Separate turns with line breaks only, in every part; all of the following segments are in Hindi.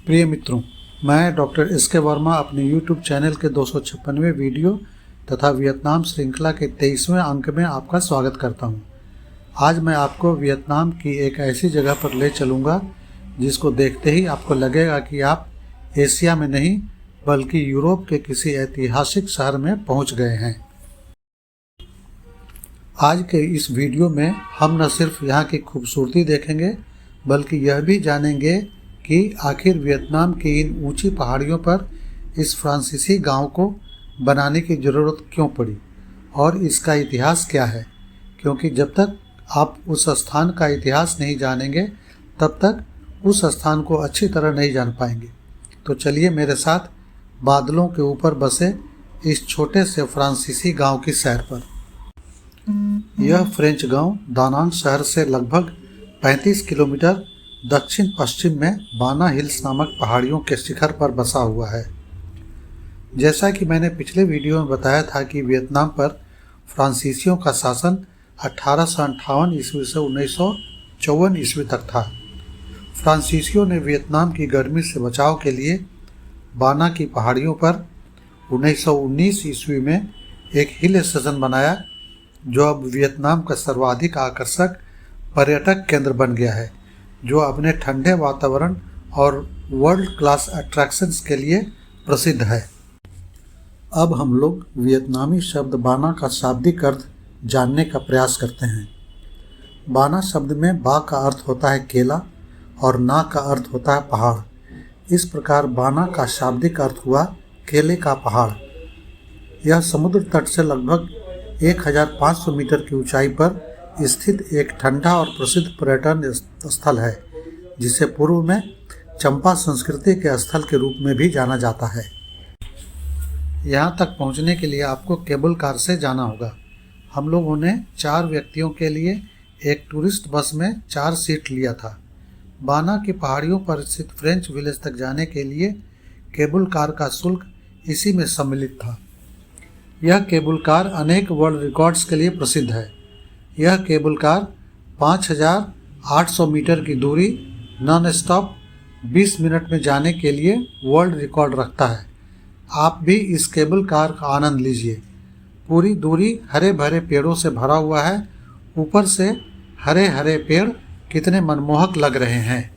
प्रिय मित्रों, मैं डॉक्टर एस के वर्मा अपने YouTube चैनल के 256वें वीडियो तथा वियतनाम श्रृंखला के 23वें अंक में आपका स्वागत करता हूं। आज मैं आपको वियतनाम की एक ऐसी जगह पर ले चलूंगा जिसको देखते ही आपको लगेगा कि आप एशिया में नहीं बल्कि यूरोप के किसी ऐतिहासिक शहर में पहुंच गए हैं। आज के इस वीडियो में हम न सिर्फ यहाँ की खूबसूरती देखेंगे बल्कि यह भी जानेंगे कि आखिर वियतनाम की इन ऊंची पहाड़ियों पर इस फ्रांसीसी गांव को बनाने की ज़रूरत क्यों पड़ी और इसका इतिहास क्या है, क्योंकि जब तक आप उस स्थान का इतिहास नहीं जानेंगे तब तक उस स्थान को अच्छी तरह नहीं जान पाएंगे। तो चलिए मेरे साथ बादलों के ऊपर बसे इस छोटे से फ्रांसीसी गांव की सैर पर। यह फ्रेंच गांव दानांग शहर से लगभग 35 किलोमीटर दक्षिण पश्चिम में बाना हिल्स नामक पहाड़ियों के शिखर पर बसा हुआ है। जैसा कि मैंने पिछले वीडियो में बताया था कि वियतनाम पर फ्रांसीसियों का शासन 1858 ईस्वी से 1954 ईस्वी तक था। फ्रांसीसियों ने वियतनाम की गर्मी से बचाव के लिए बाना की पहाड़ियों पर 1919 ईस्वी में एक हिल स्टेशन बनाया जो अब वियतनाम का सर्वाधिक आकर्षक पर्यटक केंद्र बन गया है, जो अपने ठंडे वातावरण और वर्ल्ड क्लास अट्रैक्शंस के लिए प्रसिद्ध है। अब हम लोग वियतनामी शब्द बाना का शाब्दिक अर्थ जानने का प्रयास करते हैं। बाना शब्द में बा का अर्थ होता है केला और ना का अर्थ होता है पहाड़। इस प्रकार बाना का शाब्दिक अर्थ हुआ केले का पहाड़। यह समुद्र तट से लगभग 1500 मीटर की ऊंचाई पर स्थित एक ठंडा और प्रसिद्ध पर्यटन स्थल है, जिसे पूर्व में चंपा संस्कृति के स्थल के रूप में भी जाना जाता है। यहाँ तक पहुँचने के लिए आपको केबल कार से जाना होगा। हम लोगों ने 4 व्यक्तियों के लिए एक टूरिस्ट बस में 4 सीट लिया था। बाना की पहाड़ियों पर स्थित फ्रेंच विलेज तक जाने के लिए केबल कार का शुल्क इसी में सम्मिलित था। यह केबल कार अनेक वर्ल्ड रिकॉर्ड्स के लिए प्रसिद्ध है। यह केबल कार 5800 मीटर की दूरी नॉन स्टॉप 20 मिनट में जाने के लिए वर्ल्ड रिकॉर्ड रखता है। आप भी इस केबल कार का आनंद लीजिए। पूरी दूरी हरे भरे पेड़ों से भरा हुआ है। ऊपर से हरे हरे पेड़ कितने मनमोहक लग रहे हैं।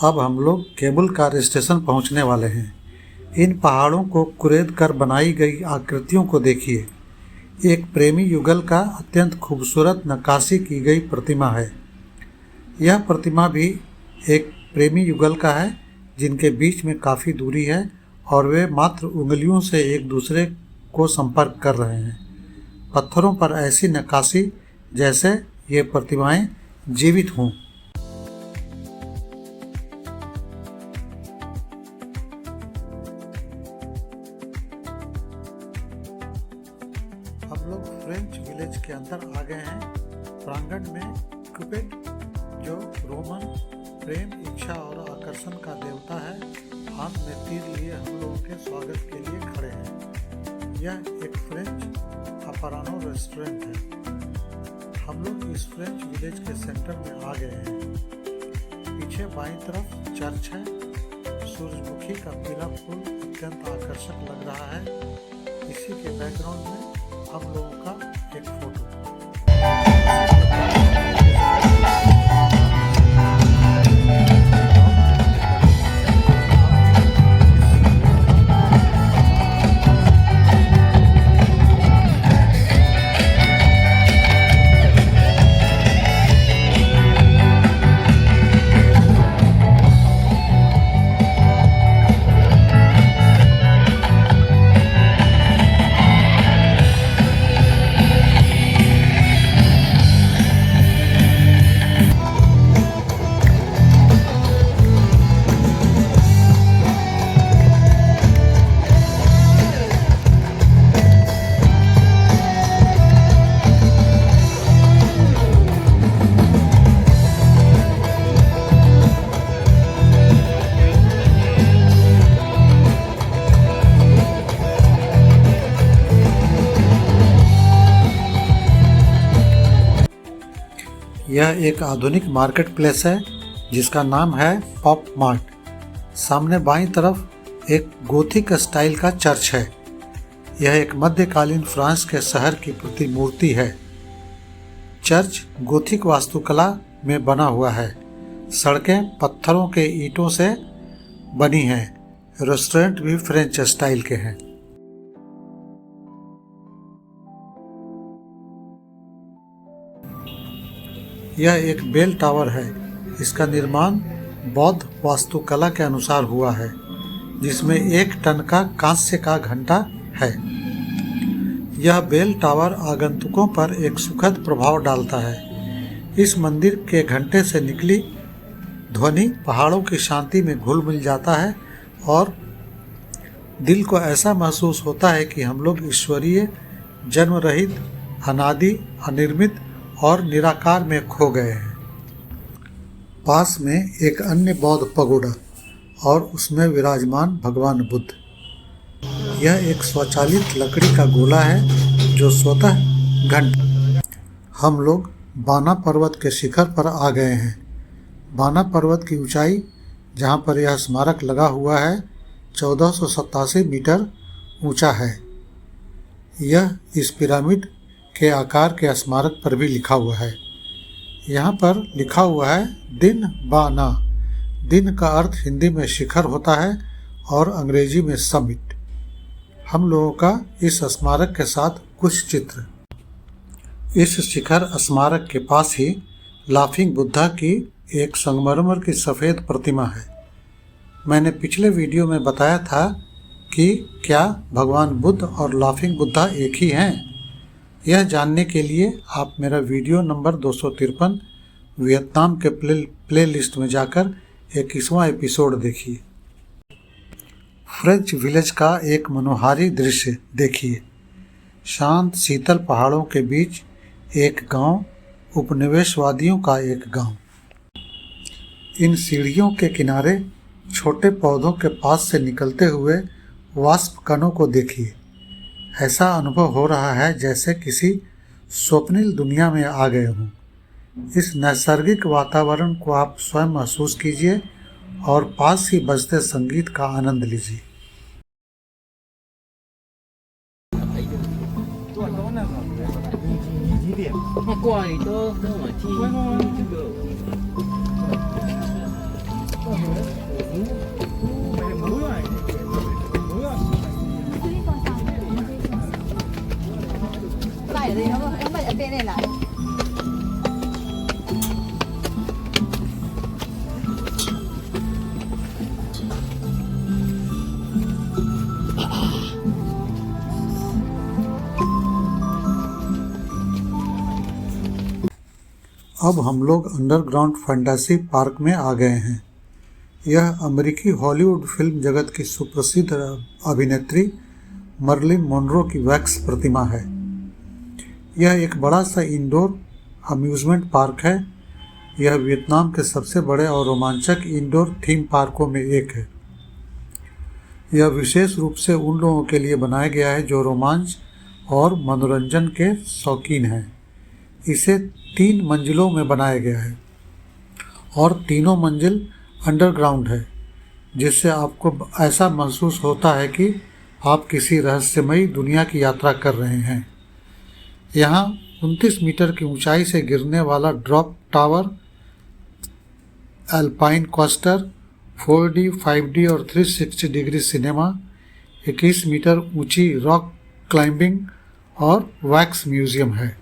अब हम लोग केबल कार स्टेशन पहुंचने वाले हैं। इन पहाड़ों को कुरेद कर बनाई गई आकृतियों को देखिए। एक प्रेमी युगल का अत्यंत खूबसूरत नक्काशी की गई प्रतिमा है। यह प्रतिमा भी एक प्रेमी युगल का है जिनके बीच में काफ़ी दूरी है और वे मात्र उंगलियों से एक दूसरे को संपर्क कर रहे हैं। पत्थरों पर ऐसी नक्काशी जैसे ये प्रतिमाएं जीवित हों। हम लोग फ्रेंच विलेज के अंदर आ गए हैं। प्रांगण में क्यूपिड, जो रोमन प्रेम, इच्छा और आकर्षण का देवता है, हाथ में तीर लिए हम लोगों के स्वागत के लिए खड़े हैं। यह एक फ्रेंच अपारानो रेस्टोरेंट है। हम लोग इस फ्रेंच विलेज के सेंटर में आ गए हैं। पीछे बाईं तरफ चर्च है। सूरजमुखी का पीला फूल अत्यंत आकर्षक लग रहा है। इसी के बैकग्राउंड में हम लोगों का एक फोटो। यह एक आधुनिक मार्केट प्लेस है जिसका नाम है पॉप मार्ट। सामने बाईं तरफ एक गोथिक स्टाइल का चर्च है। यह एक मध्यकालीन फ्रांस के शहर की प्रतिमूर्ति है। चर्च गोथिक वास्तुकला में बना हुआ है। सड़कें पत्थरों के ईंटों से बनी हैं। रेस्टोरेंट भी फ्रेंच स्टाइल के हैं। यह एक बेल टावर है। इसका निर्माण बौद्ध वास्तुकला के अनुसार हुआ है, जिसमें 1 टन का कांस्य का घंटा है। यह बेल टावर आगंतुकों पर एक सुखद प्रभाव डालता है। इस मंदिर के घंटे से निकली ध्वनि पहाड़ों की शांति में घुल मिल जाता है और दिल को ऐसा महसूस होता है कि हम लोग ईश्वरीय, जन्म रहित, अनादि, अनिर्मित और निराकार में खो गए हैं। पास में एक अन्य बौद्ध पगोडा और उसमें विराजमान भगवान बुद्ध। यह एक स्वचालित लकड़ी का गोला है जो स्वतः घंटा। हम लोग बाना पर्वत के शिखर पर आ गए हैं। बाना पर्वत की ऊंचाई, जहां पर यह स्मारक लगा हुआ है, 1487 मीटर ऊंचा है। यह इस पिरामिड के आकार के स्मारक पर भी लिखा हुआ है। यहाँ पर लिखा हुआ है दिन बाना। दिन का अर्थ हिंदी में शिखर होता है और अंग्रेजी में समिट। हम लोगों का इस स्मारक के साथ कुछ चित्र। इस शिखर स्मारक के पास ही लाफिंग बुद्धा की एक संगमरमर की सफ़ेद प्रतिमा है। मैंने पिछले वीडियो में बताया था कि क्या भगवान बुद्ध और लाफिंग बुद्धा एक ही हैं। यह जानने के लिए आप मेरा वीडियो नंबर 253 वियतनाम के प्ले लिस्ट में जाकर 21वां एपिसोड देखिए। फ्रेंच विलेज का एक मनोहारी दृश्य देखिए। शांत शीतल पहाड़ों के बीच एक गांव, उपनिवेशवादियों का एक गांव। इन सीढ़ियों के किनारे छोटे पौधों के पास से निकलते हुए वाष्प कणों को देखिए। ऐसा अनुभव हो रहा है जैसे किसी स्वप्निल दुनिया में आ गए हों। इस नैसर्गिक वातावरण को आप स्वयं महसूस कीजिए और पास ही बजते संगीत का आनंद लीजिए। अब हम लोग अंडरग्राउंड फैंटेसी पार्क में आ गए हैं। यह अमेरिकी हॉलीवुड फिल्म जगत की सुप्रसिद्ध अभिनेत्री मर्लिन मोनरो की वैक्स प्रतिमा है। यह एक बड़ा सा इंडोर अम्यूज़मेंट पार्क है। यह वियतनाम के सबसे बड़े और रोमांचक इंडोर थीम पार्कों में एक है। यह विशेष रूप से उन लोगों के लिए बनाया गया है जो रोमांच और मनोरंजन के शौकीन हैं। इसे 3 मंजिलों में बनाया गया है और तीनों मंजिल अंडरग्राउंड है, जिससे आपको ऐसा महसूस होता है कि आप किसी रहस्यमयी दुनिया की यात्रा कर रहे हैं। यहाँ 29 मीटर की ऊंचाई से गिरने वाला drop tower, alpine coaster, 4D, 5D और 360 डिग्री सिनेमा, 21 मीटर ऊंची रॉक क्लाइंबिंग और वैक्स म्यूजियम है।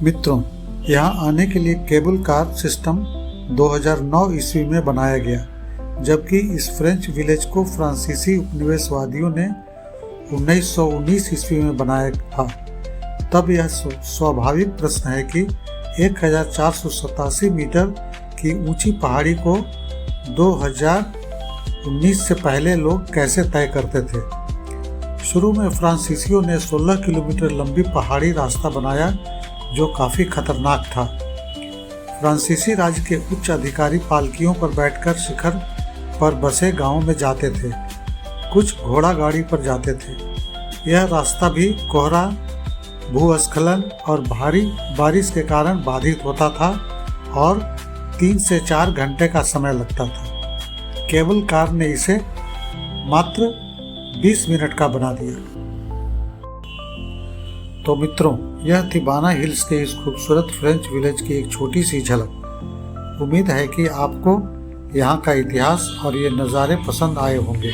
मित्रों, यहाँ आने के लिए केबल कार सिस्टम 2009 ईस्वी में बनाया गया, जबकि इस फ्रेंच विलेज को फ्रांसीसी उपनिवेशवादियों ने 1919 ईस्वी में बनाया था। तब यह स्वाभाविक प्रश्न है कि 1487 मीटर की ऊंची पहाड़ी को 2019 से पहले लोग कैसे तय करते थे। शुरू में फ्रांसीसियों ने 16 किलोमीटर लंबी पहाड़ी रास्ता बनाया, जो काफ़ी खतरनाक था। फ्रांसीसी राज्य के उच्च अधिकारी पालकियों पर बैठकर शिखर पर बसे गांवों में जाते थे। कुछ घोड़ा गाड़ी पर जाते थे। यह रास्ता भी कोहरा, भूस्खलन और भारी बारिश के कारण बाधित होता था और 3 से 4 घंटे का समय लगता था। केबल कार ने इसे मात्र 20 मिनट का बना दिया। तो मित्रों, यह थी बाना हिल्स के इस खूबसूरत फ्रेंच विलेज की एक छोटी सी झलक। उम्मीद है कि आपको यहाँ का इतिहास और ये नज़ारे पसंद आए होंगे।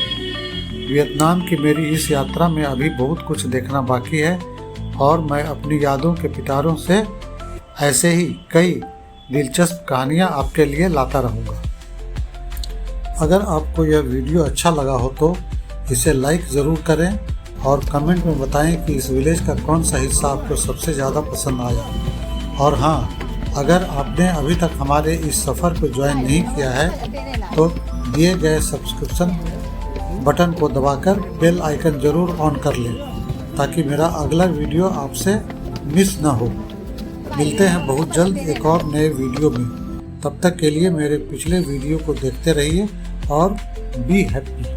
वियतनाम की मेरी इस यात्रा में अभी बहुत कुछ देखना बाकी है और मैं अपनी यादों के पिटारों से ऐसे ही कई दिलचस्प कहानियाँ आपके लिए लाता रहूँगा। अगर आपको यह वीडियो अच्छा लगा हो तो इसे लाइक ज़रूर करें और कमेंट में बताएं कि इस विलेज का कौन सा हिस्सा आपको सबसे ज़्यादा पसंद आया। और हाँ, अगर आपने अभी तक हमारे इस सफ़र को ज्वाइन नहीं किया है तो दिए गए सब्सक्रिप्शन बटन को दबाकर बेल आइकन ज़रूर ऑन कर लें, ताकि मेरा अगला वीडियो आपसे मिस ना हो। मिलते हैं बहुत जल्द एक और नए वीडियो में। तब तक के लिए मेरे पिछले वीडियो को देखते रहिए और बी हैप्पी।